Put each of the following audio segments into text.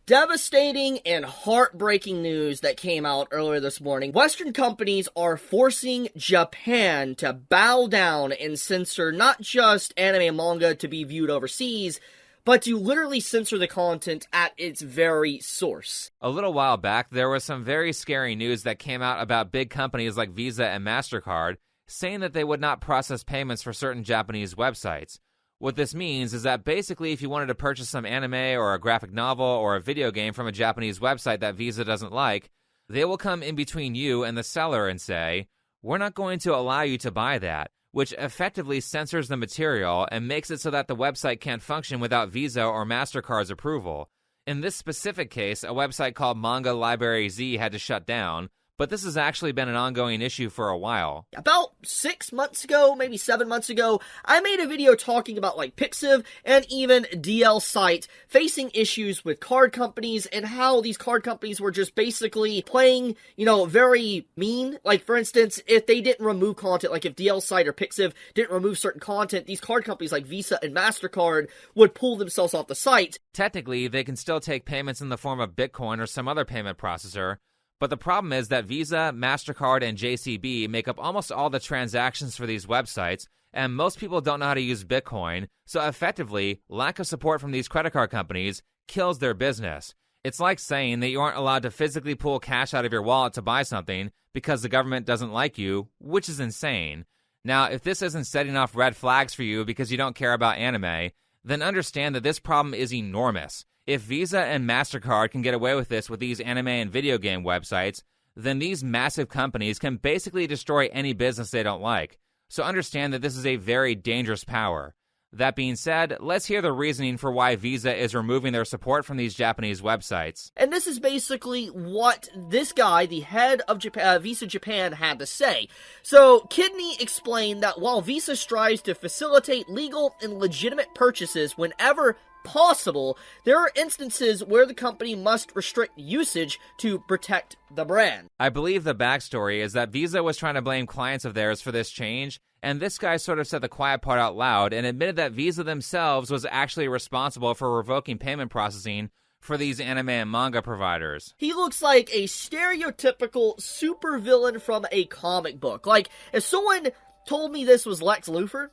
Devastating and heartbreaking news that came out earlier this morning. Western companies are forcing Japan to bow down and censor not just anime and manga to be viewed overseas, but to literally censor the content at its very source. A little while back, there was some very scary news that came out about big companies like Visa and MasterCard saying that they would not process payments for certain Japanese websites. What this means is that basically if you wanted to purchase some anime or a graphic novel or a video game from a Japanese website that Visa doesn't like, they will come in between you and the seller and say, "We're not going to allow you to buy that," which effectively censors the material and makes it so that the website can't function without Visa or MasterCard's approval. In this specific case, a website called Manga Library Z had to shut down, but this has actually been an ongoing issue for a while. About 6 months ago, maybe 7 months ago, I made a video talking about like Pixiv and even DL Site facing issues with card companies and how these card companies were just basically playing, very mean. Like, for instance, if they didn't remove content, like if DL Site or Pixiv didn't remove certain content, these card companies like Visa and MasterCard would pull themselves off the site. Technically, they can still take payments in the form of Bitcoin or some other payment processor, but the problem is that Visa, MasterCard, and JCB make up almost all the transactions for these websites, and most people don't know how to use Bitcoin, so effectively, lack of support from these credit card companies kills their business. It's like saying that you aren't allowed to physically pull cash out of your wallet to buy something because the government doesn't like you, which is insane. Now, if this isn't setting off red flags for you because you don't care about anime, then understand that this problem is enormous. If Visa and MasterCard can get away with this with these anime and video game websites, then these massive companies can basically destroy any business they don't like. So understand that this is a very dangerous power. That being said, let's hear the reasoning for why Visa is removing their support from these Japanese websites. And this is basically what this guy, the head of Visa Japan, had to say. So, Kidney explained that while Visa strives to facilitate legal and legitimate purchases whenever possible, there are instances where the company must restrict usage to protect the brand. I believe the backstory is that Visa was trying to blame clients of theirs for this change, and this guy sort of said the quiet part out loud and admitted that Visa themselves was actually responsible for revoking payment processing for these anime and manga providers. He looks like a stereotypical supervillain from a comic book. Like, if someone told me this was Lex Luthor,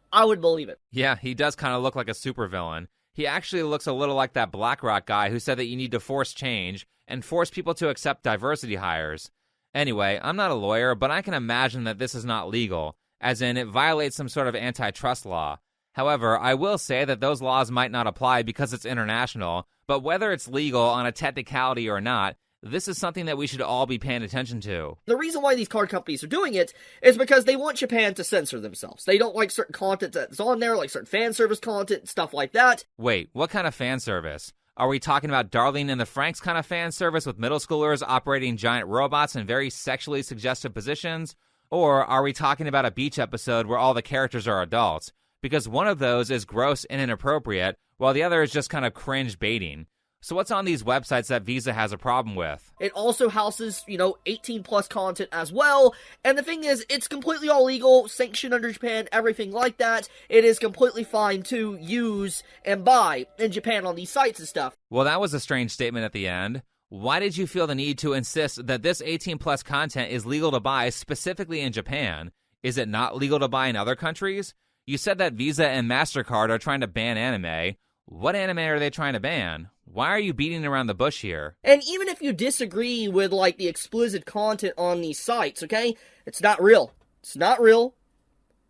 I would believe it. Yeah, he does kind of look like a supervillain. He actually looks a little like that BlackRock guy who said that you need to force change and force people to accept diversity hires. Anyway, I'm not a lawyer, but I can imagine that this is not legal, as in it violates some sort of antitrust law. However, I will say that those laws might not apply because it's international, but whether it's legal on a technicality or not, this is something that we should all be paying attention to. The reason why these card companies are doing it is because they want Japan to censor themselves. They don't like certain content that's on there, like certain fan service content, stuff like that. Wait, what kind of fan service? Are we talking about Darling in the Franxx kind of fan service with middle schoolers operating giant robots in very sexually suggestive positions? Or are we talking about a beach episode where all the characters are adults? Because one of those is gross and inappropriate, while the other is just kind of cringe baiting. So what's on these websites that Visa has a problem with? It also houses, 18 plus content as well. And the thing is, it's completely all legal, sanctioned under Japan, everything like that. It is completely fine to use and buy in Japan on these sites and stuff. Well, that was a strange statement at the end. Why did you feel the need to insist that this 18 plus content is legal to buy specifically in Japan? Is it not legal to buy in other countries? You said that Visa and MasterCard are trying to ban anime. What anime are they trying to ban? Why are you beating around the bush here? And even if you disagree with, the explicit content on these sites, okay? It's not real. It's not real.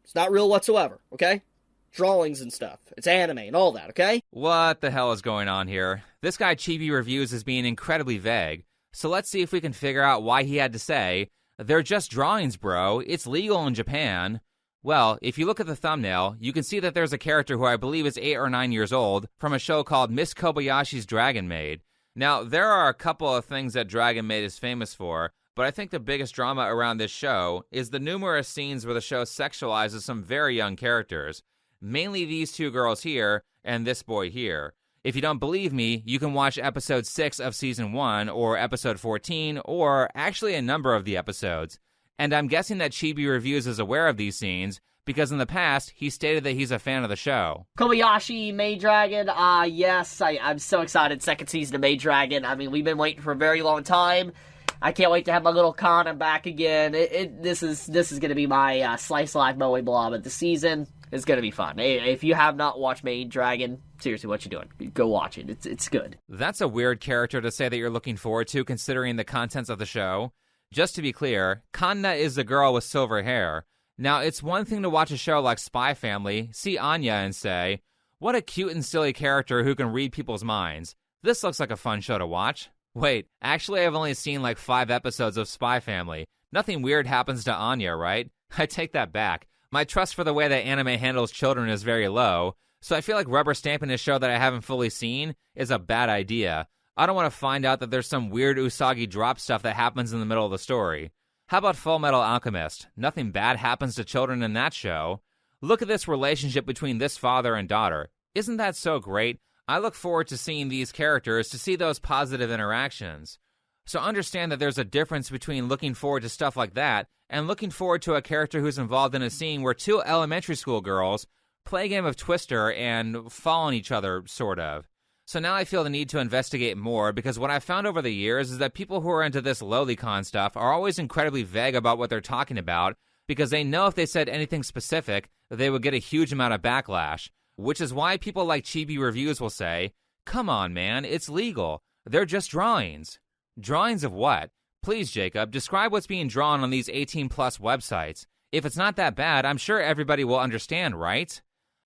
It's not real whatsoever, okay? Drawings and stuff. It's anime and all that, okay? What the hell is going on here? This guy Chibi Reviews is being incredibly vague. So let's see if we can figure out why he had to say, "They're just drawings, bro. It's legal in Japan." Well, if you look at the thumbnail, you can see that there's a character who I believe is 8 or 9 years old from a show called Miss Kobayashi's Dragon Maid. Now, there are a couple of things that Dragon Maid is famous for, but I think the biggest drama around this show is the numerous scenes where the show sexualizes some very young characters, mainly these two girls here and this boy here. If you don't believe me, you can watch episode 6 of season 1 or episode 14 or actually a number of the episodes. And I'm guessing that Chibi Reviews is aware of these scenes because in the past, he stated that he's a fan of the show. Kobayashi, Maid Dragon, yes, I'm so excited. Second season of Maid Dragon. I mean, we've been waiting for a very long time. I can't wait to have my little Kana back again. This is going to be my Slice Life Moe Blob of the season. It's going to be fun. If you have not watched Maid Dragon, seriously, what you doing? Go watch it. It's good. That's a weird character to say that you're looking forward to, considering the contents of the show. Just to be clear, Kanna is the girl with silver hair. Now, it's one thing to watch a show like Spy Family, see Anya and say, what a cute and silly character who can read people's minds. This looks like a fun show to watch. Wait, actually I've only seen like 5 episodes of Spy Family. Nothing weird happens to Anya, right? I take that back. My trust for the way that anime handles children is very low, so I feel like rubber stamping a show that I haven't fully seen is a bad idea. I don't want to find out that there's some weird Usagi drop stuff that happens in the middle of the story. How about Full Metal Alchemist? Nothing bad happens to children in that show. Look at this relationship between this father and daughter. Isn't that so great? I look forward to seeing these characters to see those positive interactions. So understand that there's a difference between looking forward to stuff like that and looking forward to a character who's involved in a scene where 2 elementary school girls play a game of Twister and fall on each other, sort of. So now I feel the need to investigate more, because what I've found over the years is that people who are into this LowlyCon stuff are always incredibly vague about what they're talking about, because they know if they said anything specific, they would get a huge amount of backlash, which is why people like Chibi Reviews will say, come on man, it's legal. They're just drawings. Drawings of what? Please, Jacob, describe what's being drawn on these 18-plus websites. If it's not that bad, I'm sure everybody will understand, right?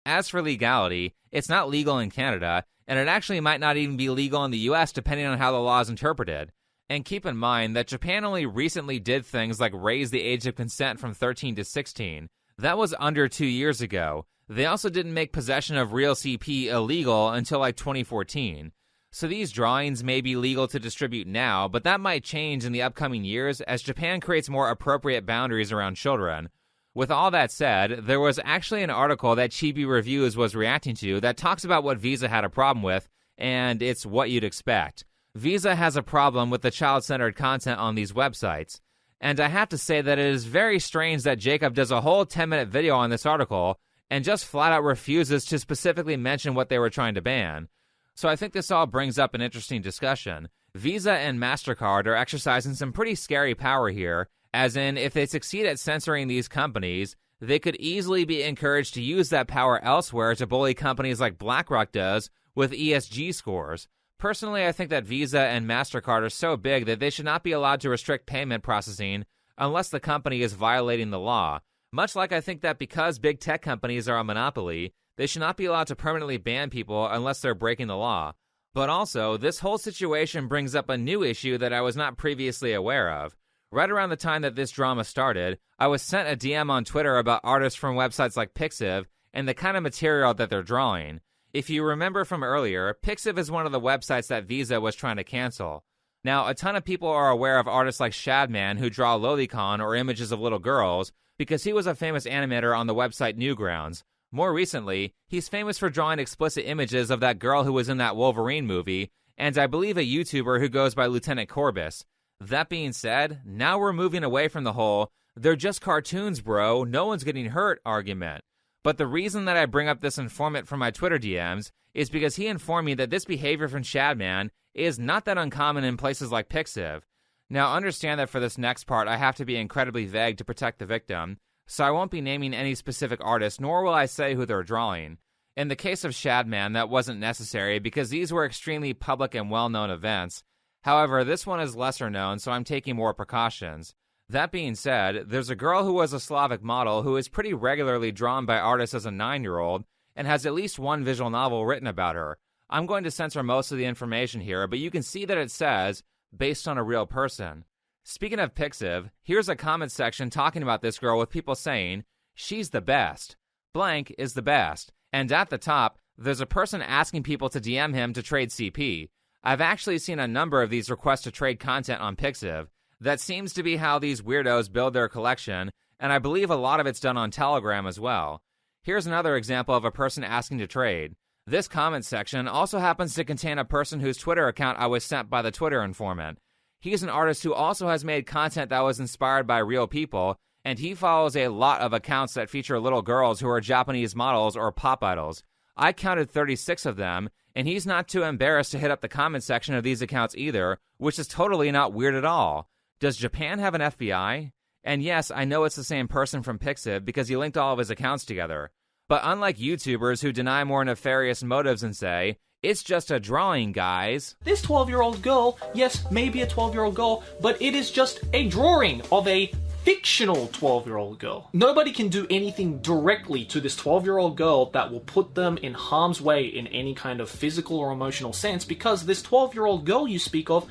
As for legality, it's not legal in Canada, and it actually might not even be legal in the US depending on how the law is interpreted. And keep in mind that Japan only recently did things like raise the age of consent from 13 to 16. That was under 2 years ago. They also didn't make possession of real CP illegal until like 2014. So these drawings may be legal to distribute now, but that might change in the upcoming years as Japan creates more appropriate boundaries around children. With all that said, there was actually an article that Chibi Reviews was reacting to that talks about what Visa had a problem with, and it's what you'd expect. Visa has a problem with the child-centered content on these websites, and I have to say that it is very strange that Jacob does a whole 10-minute video on this article and just flat-out refuses to specifically mention what they were trying to ban. So I think this all brings up an interesting discussion. Visa and MasterCard are exercising some pretty scary power here, as in, if they succeed at censoring these companies, they could easily be encouraged to use that power elsewhere to bully companies like BlackRock does with ESG scores. Personally, I think that Visa and MasterCard are so big that they should not be allowed to restrict payment processing unless the company is violating the law. Much like I think that because big tech companies are a monopoly, they should not be allowed to permanently ban people unless they're breaking the law. But also, this whole situation brings up a new issue that I was not previously aware of. Right around the time that this drama started, I was sent a DM on Twitter about artists from websites like Pixiv and the kind of material that they're drawing. If you remember from earlier, Pixiv is one of the websites that Visa was trying to cancel. Now, a ton of people are aware of artists like Shadman who draw lolicon or images of little girls because he was a famous animator on the website Newgrounds. More recently, he's famous for drawing explicit images of that girl who was in that Wolverine movie, and I believe a YouTuber who goes by Lieutenant Corbus. That being said, now we're moving away from the whole, they're just cartoons, bro, no one's getting hurt argument. But the reason that I bring up this informant from my Twitter DMs is because he informed me that this behavior from Shadman is not that uncommon in places like Pixiv. Now, understand that for this next part, I have to be incredibly vague to protect the victim, so I won't be naming any specific artist, nor will I say who they're drawing. In the case of Shadman, that wasn't necessary because these were extremely public and well-known events. However, this one is lesser known, so I'm taking more precautions. That being said, there's a girl who was a Slavic model who is pretty regularly drawn by artists as a 9-year-old and has at least one visual novel written about her. I'm going to censor most of the information here, but you can see that it says, based on a real person. Speaking of Pixiv, here's a comment section talking about this girl with people saying, she's the best. Blank is the best. And at the top, there's a person asking people to DM him to trade CP. I've actually seen a number of these requests to trade content on Pixiv. That seems to be how these weirdos build their collection, and I believe a lot of it's done on Telegram as well. Here's another example of a person asking to trade. This comment section also happens to contain a person whose Twitter account I was sent by the Twitter informant. He's an artist who also has made content that was inspired by real people, and he follows a lot of accounts that feature little girls who are Japanese models or pop idols. I counted 36 of them, and he's not too embarrassed to hit up the comment section of these accounts either, which is totally not weird at all. Does Japan have an FBI? And yes, I know it's the same person from Pixiv because he linked all of his accounts together. But unlike YouTubers who deny more nefarious motives and say, it's just a drawing, guys. This 12-year-old girl, yes, maybe a 12-year-old girl, but it is just a drawing of a fictional 12-year-old girl. Nobody can do anything directly to this 12-year-old girl that will put them in harm's way in any kind of physical or emotional sense because this 12-year-old girl you speak of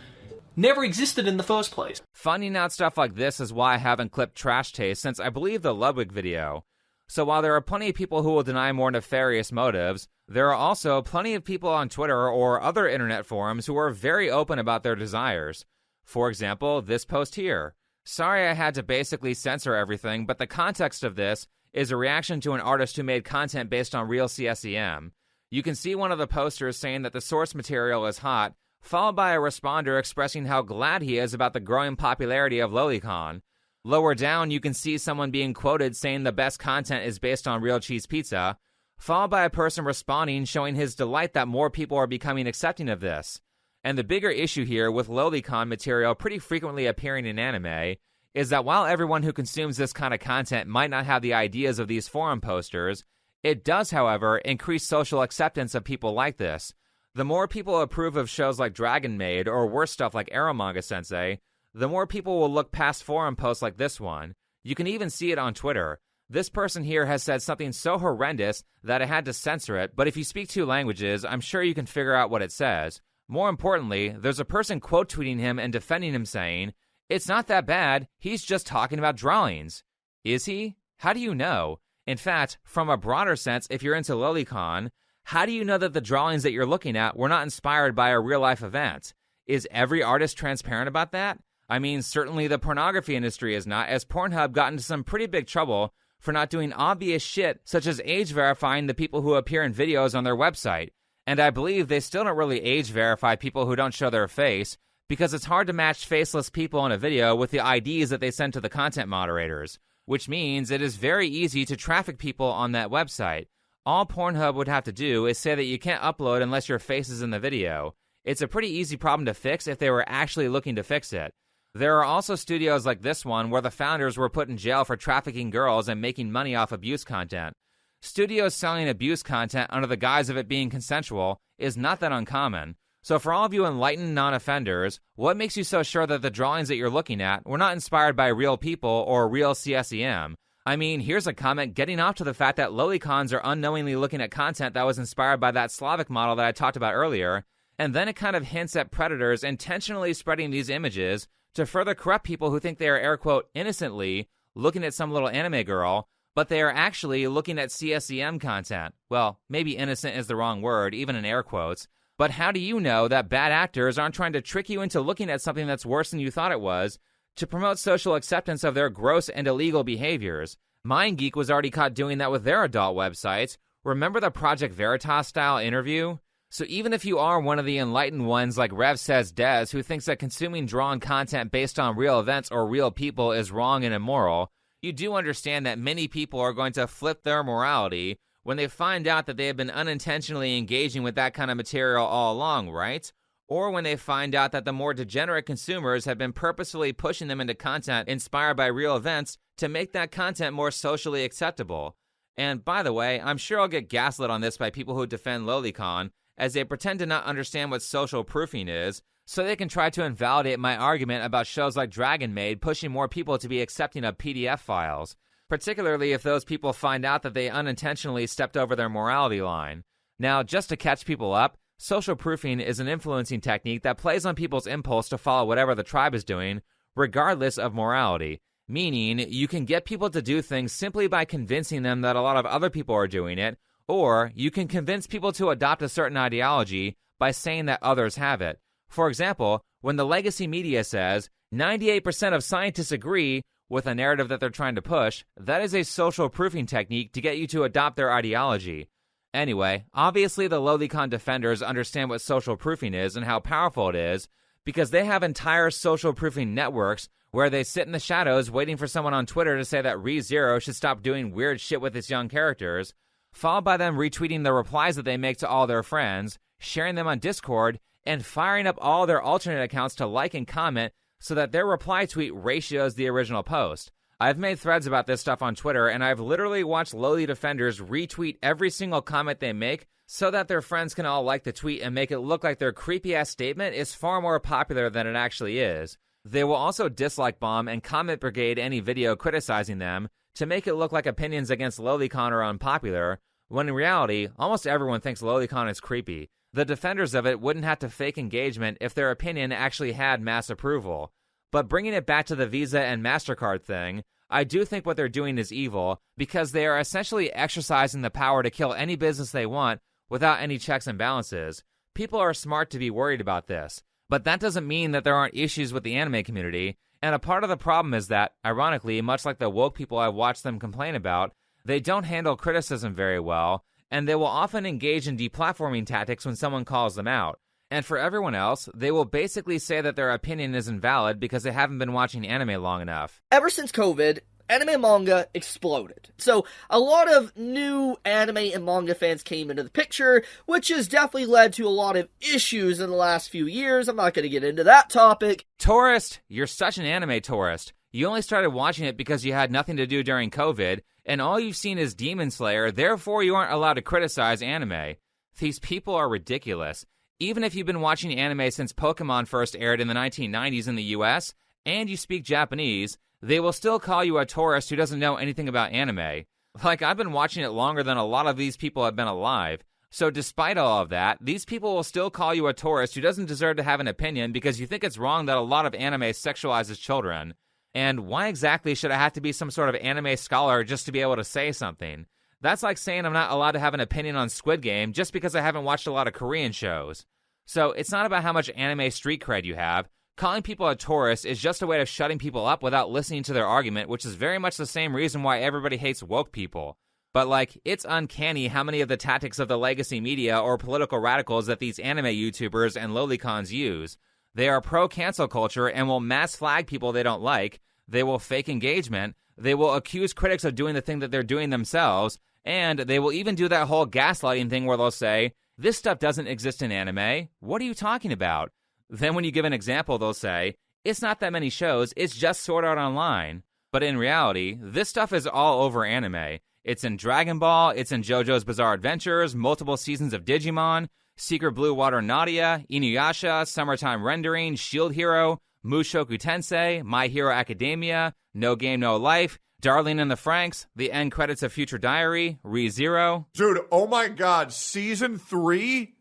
never existed in the first place. Finding out stuff like this is why I haven't clipped Trash Taste since I believe the Ludwig video. So while there are plenty of people who will deny more nefarious motives, there are also plenty of people on Twitter or other internet forums who are very open about their desires. For example, this post here. Sorry I had to basically censor everything, but the context of this is a reaction to an artist who made content based on real CSEM. You can see one of the posters saying that the source material is hot, followed by a responder expressing how glad he is about the growing popularity of Lolicon. Lower down, you can see someone being quoted saying the best content is based on real cheese pizza, followed by a person responding showing his delight that more people are becoming accepting of this. And the bigger issue here with Lolicon material pretty frequently appearing in anime is that while everyone who consumes this kind of content might not have the ideas of these forum posters, it does, however, increase social acceptance of people like this. The more people approve of shows like Dragon Maid or worse stuff like Eromanga Sensei, the more people will look past forum posts like this one. You can even see it on Twitter. This person here has said something so horrendous that I had to censor it, but if you speak 2 languages, I'm sure you can figure out what it says. More importantly, there's a person quote tweeting him and defending him saying, "It's not that bad, he's just talking about drawings." Is he? How do you know? In fact, from a broader sense, if you're into Lolicon, how do you know that the drawings that you're looking at were not inspired by a real-life event? Is every artist transparent about that? I mean, certainly the pornography industry is not, as Pornhub got into some pretty big trouble for not doing obvious shit such as age verifying the people who appear in videos on their website. And I believe they still don't really age verify people who don't show their face, because it's hard to match faceless people in a video with the IDs that they send to the content moderators, which means it is very easy to traffic people on that website. All Pornhub would have to do is say that you can't upload unless your face is in the video. It's a pretty easy problem to fix if they were actually looking to fix it. There are also studios like this one where the founders were put in jail for trafficking girls and making money off abuse content. Studios selling abuse content under the guise of it being consensual is not that uncommon. So for all of you enlightened non-offenders, what makes you so sure that the drawings that you're looking at were not inspired by real people or real CSEM? I mean, here's a comment getting off to the fact that Lolicons are unknowingly looking at content that was inspired by that Slavic model that I talked about earlier, and then it kind of hints at predators intentionally spreading these images to further corrupt people who think they are, air quote, innocently looking at some little anime girl, but they are actually looking at CSEM content. Well, maybe innocent is the wrong word, even in air quotes, but how do you know that bad actors aren't trying to trick you into looking at something that's worse than you thought it was to promote social acceptance of their gross and illegal behaviors? MindGeek was already caught doing that with their adult websites. Remember the Project Veritas-style interview? So even if you are one of the enlightened ones like Rev Says Des, who thinks that consuming drawn content based on real events or real people is wrong and immoral, you do understand that many people are going to flip their morality when they find out that they have been unintentionally engaging with that kind of material all along, right? Or when they find out that the more degenerate consumers have been purposefully pushing them into content inspired by real events to make that content more socially acceptable. And by the way, I'm sure I'll get gaslit on this by people who defend Lolicon, as they pretend to not understand what social proofing is, so they can try to invalidate my argument about shows like Dragon Maid pushing more people to be accepting of PDF files, particularly if those people find out that they unintentionally stepped over their morality line. Now, just to catch people up, social proofing is an influencing technique that plays on people's impulse to follow whatever the tribe is doing, regardless of morality, meaning you can get people to do things simply by convincing them that a lot of other people are doing it, or you can convince people to adopt a certain ideology by saying that others have it. For example, when the legacy media says 98% of scientists agree with a narrative that they're trying to push, that is a social proofing technique to get you to adopt their ideology. Anyway, obviously the Lolicon defenders understand what social proofing is and how powerful it is, because they have entire social proofing networks where they sit in the shadows waiting for someone on Twitter to say that ReZero should stop doing weird shit with its young characters, followed by them retweeting the replies that they make to all their friends, sharing them on Discord, and firing up all their alternate accounts to like and comment so that their reply tweet ratios the original post. I've made threads about this stuff on Twitter, and I've literally watched lowly defenders retweet every single comment they make so that their friends can all like the tweet and make it look like their creepy-ass statement is far more popular than it actually is. They will also dislike bomb and comment brigade any video criticizing them to make it look like opinions against LowlyCon are unpopular, when in reality, almost everyone thinks LowlyCon is creepy. The defenders of it wouldn't have to fake engagement if their opinion actually had mass approval. But bringing it back to the Visa and MasterCard thing, I do think what they're doing is evil because they are essentially exercising the power to kill any business they want without any checks and balances. People are smart to be worried about this, but that doesn't mean that there aren't issues with the anime community, and a part of the problem is that, ironically, much like the woke people I've watched them complain about, they don't handle criticism very well, and they will often engage in deplatforming tactics when someone calls them out. And for everyone else, they will basically say that their opinion is invalid because they haven't been watching anime long enough. Ever since COVID, anime and manga exploded. So a lot of new anime and manga fans came into the picture, which has definitely led to a lot of issues in the last few years. I'm not going to get into that topic. Tourist, you're such an anime tourist. You only started watching it because you had nothing to do during COVID, and all you've seen is Demon Slayer, therefore you aren't allowed to criticize anime. These people are ridiculous. Even if you've been watching anime since Pokemon first aired in the 1990s in the US, and you speak Japanese, they will still call you a tourist who doesn't know anything about anime. Like, I've been watching it longer than a lot of these people have been alive. So despite all of that, these people will still call you a tourist who doesn't deserve to have an opinion because you think it's wrong that a lot of anime sexualizes children. And why exactly should I have to be some sort of anime scholar just to be able to say something? That's like saying I'm not allowed to have an opinion on Squid Game just because I haven't watched a lot of Korean shows. So it's not about how much anime street cred you have. Calling people a tourist is just a way of shutting people up without listening to their argument, which is very much the same reason why everybody hates woke people. But, like, it's uncanny how many of the tactics of the legacy media or political radicals that these anime YouTubers and lolicons use. They are pro-cancel culture and will mass flag people they don't like. They will fake engagement. They will accuse critics of doing the thing that they're doing themselves. And they will even do that whole gaslighting thing where they'll say, this stuff doesn't exist in anime. What are you talking about? Then when you give an example, they'll say, it's not that many shows, it's just Sword Art Online. But in reality, this stuff is all over anime. It's in Dragon Ball, it's in JoJo's Bizarre Adventures, multiple seasons of Digimon, Secret Blue Water Nadia, Inuyasha, Summertime Rendering, Shield Hero, Mushoku Tensei, My Hero Academia, No Game No Life, Darling in the Franxx, the end credits of Future Diary, ReZero. Dude, oh my god, season 3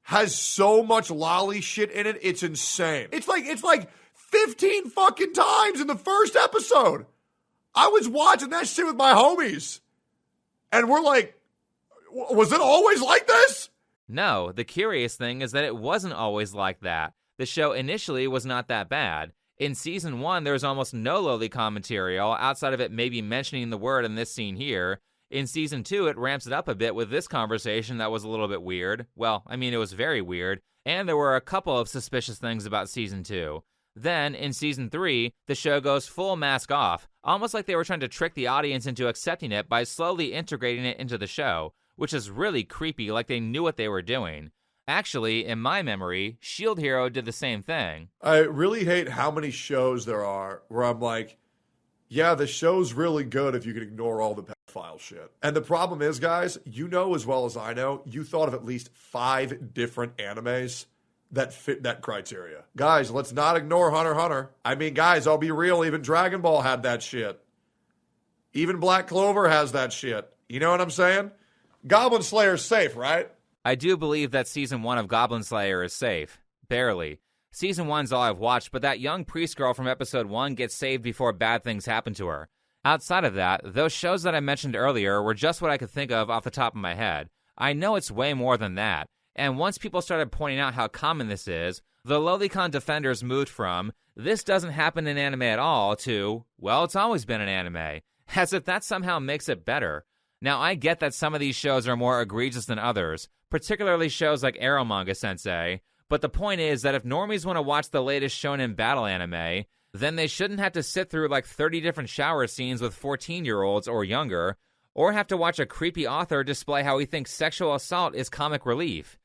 has so much lolly shit in it, it's insane. It's like 15 fucking times in the first episode. I was watching that shit with my homies. And we're like, was it always like this? No, the curious thing is that it wasn't always like that. The show initially was not that bad. In season 1, there was almost no lolicon material, outside of it maybe mentioning the word in this scene here. In season 2, it ramps it up a bit with this conversation that was a little bit weird. Well, I mean, it was very weird. And there were a couple of suspicious things about season 2. Then, in season 3, the show goes full mask off, almost like they were trying to trick the audience into accepting it by slowly integrating it into the show, which is really creepy, like they knew what they were doing. Actually, in my memory, Shield Hero did the same thing. I really hate how many shows there are where I'm like, yeah, the show's really good if you can ignore all the pedophile shit. And the problem is, guys, you know as well as I know, you thought of at least 5 different animes that fit that criteria. Guys, let's not ignore Hunter x Hunter. I mean, guys, I'll be real, even Dragon Ball had that shit. Even Black Clover has that shit. You know what I'm saying? Goblin Slayer's safe, right? I do believe that season 1 of Goblin Slayer is safe. Barely. Season 1's all I've watched, but that young priest girl from episode 1 gets saved before bad things happen to her. Outside of that, those shows that I mentioned earlier were just what I could think of off the top of my head. I know it's way more than that. And once people started pointing out how common this is, the lolicon defenders moved from, this doesn't happen in anime at all, to, well, it's always been in anime. As if that somehow makes it better. Now, I get that some of these shows are more egregious than others, particularly shows like Arrow Manga Sensei, but the point is that if normies want to watch the latest shonen battle anime, then they shouldn't have to sit through like 30 different shower scenes with 14-year-olds or younger, or have to watch a creepy author display how he thinks sexual assault is comic relief.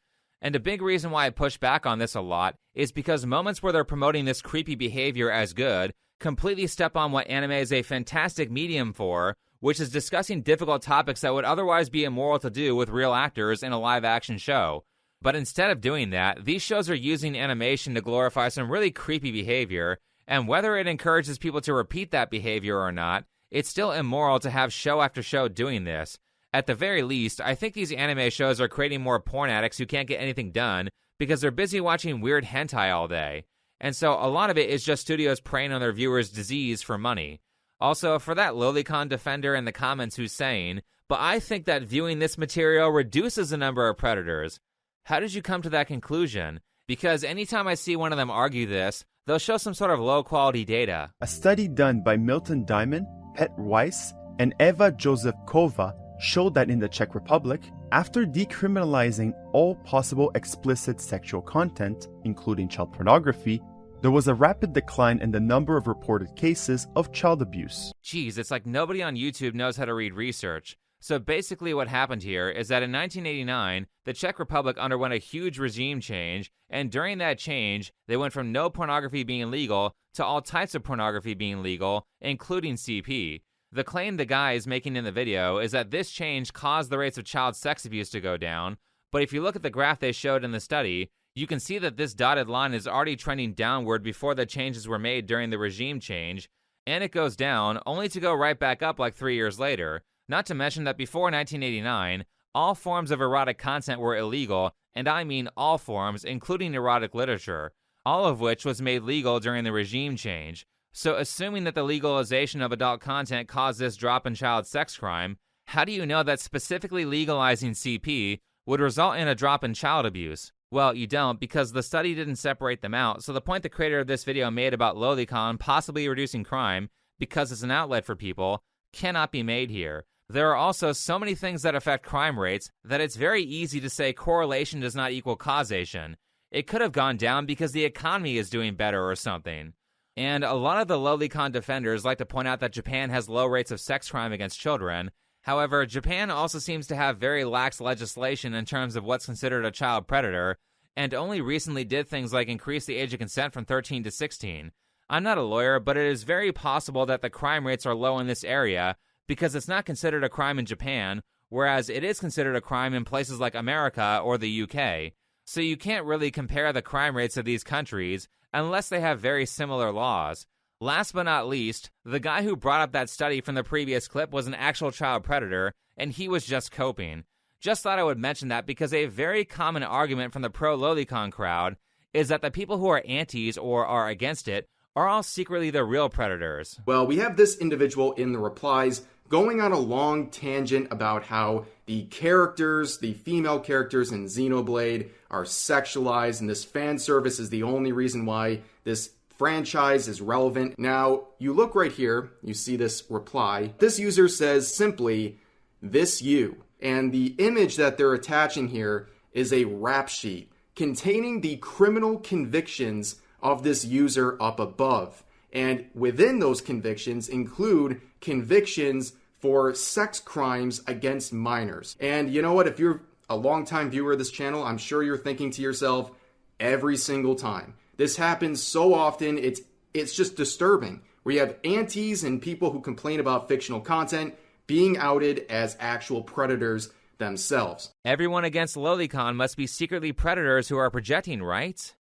And a big reason why I push back on this a lot is because moments where they're promoting this creepy behavior as good completely step on what anime is a fantastic medium for, which is discussing difficult topics that would otherwise be immoral to do with real actors in a live-action show. But instead of doing that, these shows are using animation to glorify some really creepy behavior, and whether it encourages people to repeat that behavior or not, it's still immoral to have show after show doing this. At the very least, I think these anime shows are creating more porn addicts who can't get anything done because they're busy watching weird hentai all day. And so a lot of it is just studios preying on their viewers' disease for money. Also, for that lolicon defender in the comments who's saying, but I think that viewing this material reduces the number of predators. How did you come to that conclusion? Because anytime I see one of them argue this, they'll show some sort of low-quality data. A study done by Milton Diamond, Pet Weiss, and Eva Josefkova showed that in the Czech Republic, after decriminalizing all possible explicit sexual content, including child pornography, there was a rapid decline in the number of reported cases of child abuse. Geez, it's like nobody on YouTube knows how to read research. So basically what happened here is that in 1989, the Czech Republic underwent a huge regime change, and during that change, they went from no pornography being legal to all types of pornography being legal, including CP. The claim the guy is making in the video is that this change caused the rates of child sex abuse to go down, but if you look at the graph they showed in the study, you can see that this dotted line is already trending downward before the changes were made during the regime change, and it goes down only to go right back up like 3 years later. Not to mention that before 1989, all forms of erotic content were illegal, and I mean all forms, including erotic literature, all of which was made legal during the regime change. So assuming that the legalization of adult content caused this drop in child sex crime, how do you know that specifically legalizing CP would result in a drop in child abuse? Well, you don't, because the study didn't separate them out, so the point the creator of this video made about lolicon possibly reducing crime, because it's an outlet for people, cannot be made here. There are also so many things that affect crime rates that it's very easy to say correlation does not equal causation. It could have gone down because the economy is doing better or something. And a lot of the lolicon defenders like to point out that Japan has low rates of sex crime against children. However, Japan also seems to have very lax legislation in terms of what's considered a child predator, and only recently did things like increase the age of consent from 13 to 16. I'm not a lawyer, but it is very possible that the crime rates are low in this area because it's not considered a crime in Japan, whereas it is considered a crime in places like America or the UK. So you can't really compare the crime rates of these countries unless they have very similar laws. Last but not least, the guy who brought up that study from the previous clip was an actual child predator, and he was just coping. Just thought I would mention that because a very common argument from the pro-lolicon crowd is that the people who are antis or are against it are all secretly the real predators. Well, we have this individual in the replies going on a long tangent about how the characters, the female characters in Xenoblade are sexualized, and this fan service is the only reason why this franchise is relevant. Now, you look right here, you see this reply. This user says simply, "This you." And the image that they're attaching here is a rap sheet containing the criminal convictions of this user up above. And within those convictions include convictions for sex crimes against minors. And you know what? If you're a longtime viewer of this channel, I'm sure you're thinking to yourself, every single time. This happens so often, it's just disturbing. We have antis and people who complain about fictional content being outed as actual predators themselves. Everyone against lolicon must be secretly predators who are projecting, right?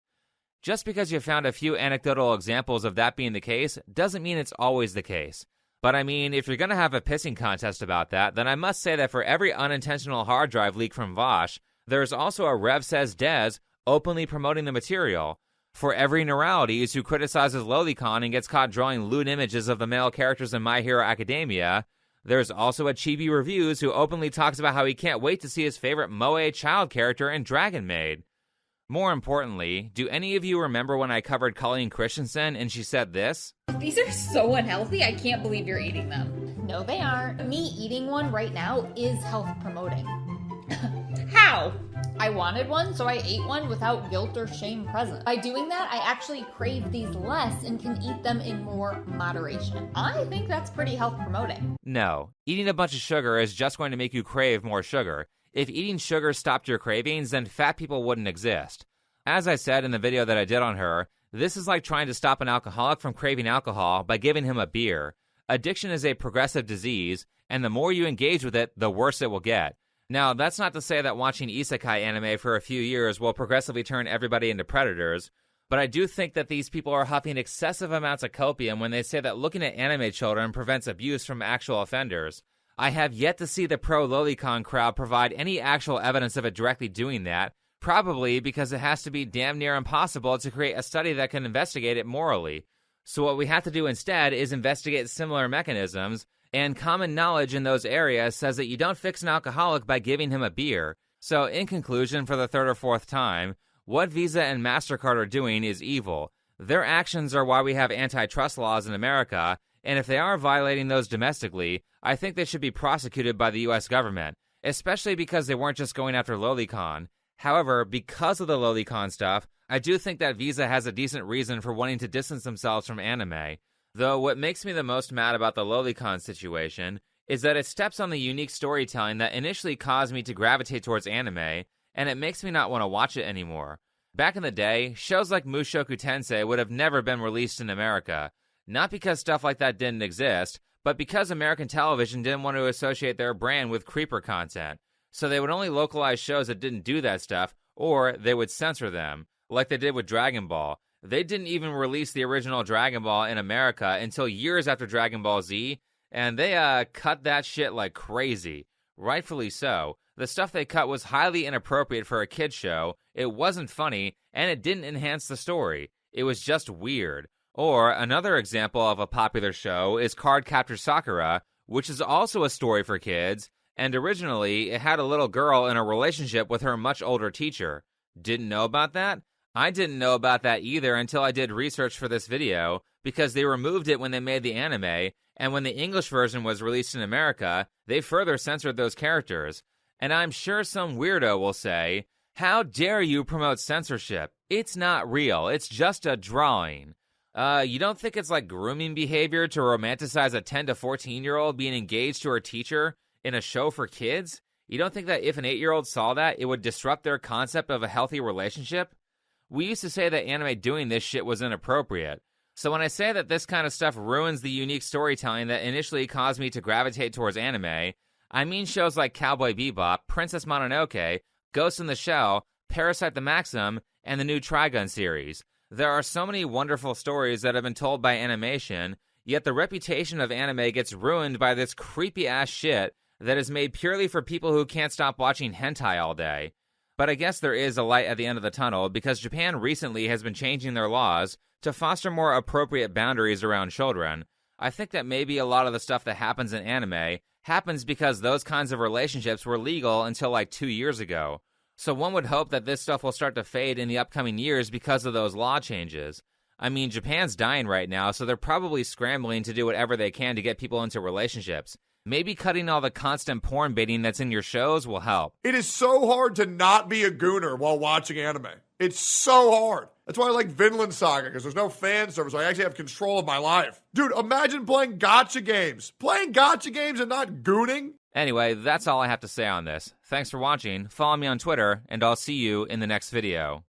Just because you found a few anecdotal examples of that being the case doesn't mean it's always the case. But I mean, if you're going to have a pissing contest about that, then I must say that for every unintentional hard drive leak from Vosh, there's also a Rev Says Des openly promoting the material. For every Neuralities who criticizes lolicon and gets caught drawing lewd images of the male characters in My Hero Academia, there's also a Chibi Reviews who openly talks about how he can't wait to see his favorite Moe child character in Dragon Maid. More importantly, do any of you remember when I covered Colleen Christensen and she said this? These are so unhealthy, I can't believe you're eating them. No, they aren't. Me eating one right now is health promoting. How? I wanted one, so I ate one without guilt or shame present. By doing that, I actually crave these less and can eat them in more moderation. I think that's pretty health promoting. No, eating a bunch of sugar is just going to make you crave more sugar. If eating sugar stopped your cravings, then fat people wouldn't exist. As I said in the video that I did on her, this is like trying to stop an alcoholic from craving alcohol by giving him a beer. Addiction is a progressive disease, and the more you engage with it, the worse it will get. Now, that's not to say that watching isekai anime for a few years will progressively turn everybody into predators, but I do think that these people are huffing excessive amounts of copium when they say that looking at anime children prevents abuse from actual offenders. I have yet to see the pro-lolicon crowd provide any actual evidence of it directly doing that, probably because it has to be damn near impossible to create a study that can investigate it morally. So what we have to do instead is investigate similar mechanisms, and common knowledge in those areas says that you don't fix an alcoholic by giving him a beer. So in conclusion, for the third or fourth time, what Visa and MasterCard are doing is evil. Their actions are why we have antitrust laws in America, and if they are violating those domestically, I think they should be prosecuted by the US government, especially because they weren't just going after Lolicon. However, because of the Lolicon stuff, I do think that Visa has a decent reason for wanting to distance themselves from anime. Though what makes me the most mad about the Lolicon situation is that it steps on the unique storytelling that initially caused me to gravitate towards anime, and it makes me not want to watch it anymore. Back in the day, shows like Mushoku Tensei would have never been released in America, not because stuff like that didn't exist, but because American television didn't want to associate their brand with creeper content. So they would only localize shows that didn't do that stuff, or they would censor them, like they did with Dragon Ball. They didn't even release the original Dragon Ball in America until years after Dragon Ball Z, and they cut that shit like crazy. Rightfully so. The stuff they cut was highly inappropriate for a kid's show, it wasn't funny, and it didn't enhance the story. It was just weird. Or another example of a popular show is Cardcaptor Sakura, which is also a story for kids, and originally it had a little girl in a relationship with her much older teacher. Didn't know about that? I didn't know about that either until I did research for this video, because they removed it when they made the anime, and when the English version was released in America, they further censored those characters. And I'm sure some weirdo will say, "How dare you promote censorship? It's not real, it's just a drawing." You don't think it's like grooming behavior to romanticize a 10 to 14-year-old being engaged to her teacher in a show for kids? You don't think that if an 8-year-old saw that, it would disrupt their concept of a healthy relationship? We used to say that anime doing this shit was inappropriate. So when I say that this kind of stuff ruins the unique storytelling that initially caused me to gravitate towards anime, I mean shows like Cowboy Bebop, Princess Mononoke, Ghost in the Shell, Parasite the Maxim, and the new Trigun series. There are so many wonderful stories that have been told by animation, yet the reputation of anime gets ruined by this creepy-ass shit that is made purely for people who can't stop watching hentai all day. But I guess there is a light at the end of the tunnel, because Japan recently has been changing their laws to foster more appropriate boundaries around children. I think that maybe a lot of the stuff that happens in anime happens because those kinds of relationships were legal until like 2 years ago. So one would hope that this stuff will start to fade in the upcoming years because of those law changes. I mean, Japan's dying right now, so they're probably scrambling to do whatever they can to get people into relationships. Maybe cutting all the constant porn baiting that's in your shows will help. It is so hard to not be a gooner while watching anime. It's so hard. That's why I like Vinland Saga, because there's no fan service, so I actually have control of my life. Dude, imagine playing gacha games. Playing gacha games and not gooning? Anyway, that's all I have to say on this. Thanks for watching, follow me on Twitter, and I'll see you in the next video.